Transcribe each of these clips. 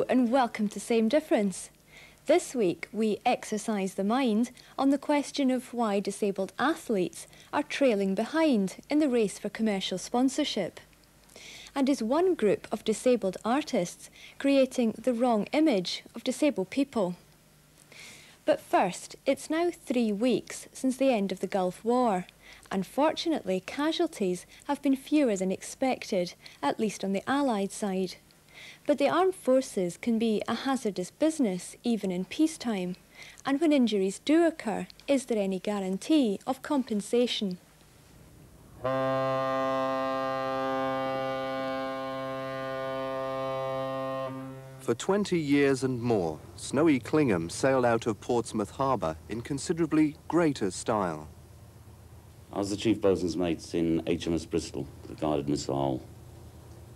and welcome to Same Difference. This week we exercise the mind on the question of why disabled athletes are trailing behind in the race for commercial sponsorship. And is one group of disabled artists creating the wrong image of disabled people? But first, it's now 3 weeks since the end of the Gulf War. Unfortunately, casualties have been fewer than expected, at least on the Allied side. But the armed forces can be a hazardous business even in peacetime. And when injuries do occur, is there any guarantee of compensation? For 20 years and more, Snowy Clingham sailed out of Portsmouth Harbour in considerably greater style. I was the chief boatswain's mate in HMS Bristol, the guided missile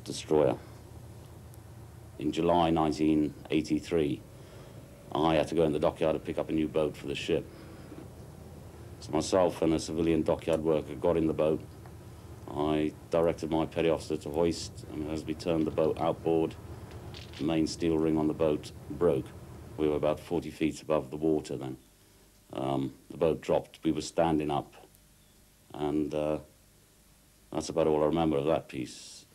destroyer. In July 1983, I had to go in the dockyard to pick up a new boat for the ship. So myself and a civilian dockyard worker got in the boat. I directed my petty officer to hoist, and as we turned the boat outboard, the main steel ring on the boat broke. We were about 40 feet above the water then. The boat dropped, we were standing up, and that's about all I remember of that piece.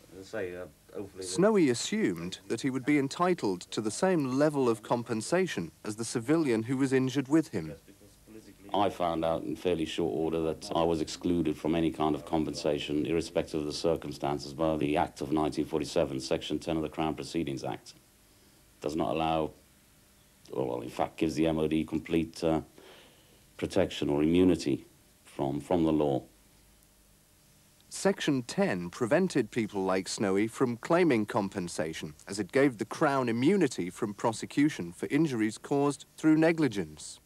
Snowy assumed that he would be entitled to the same level of compensation as the civilian who was injured with him. I found out in fairly short order that I was excluded from any kind of compensation, irrespective of the circumstances, by the Act of 1947, Section 10 of the Crown Proceedings Act. It does not allow, well, in fact, gives the MOD complete protection or immunity from the law. Section 10 prevented people like Snowy from claiming compensation, as it gave the Crown immunity from prosecution for injuries caused through negligence.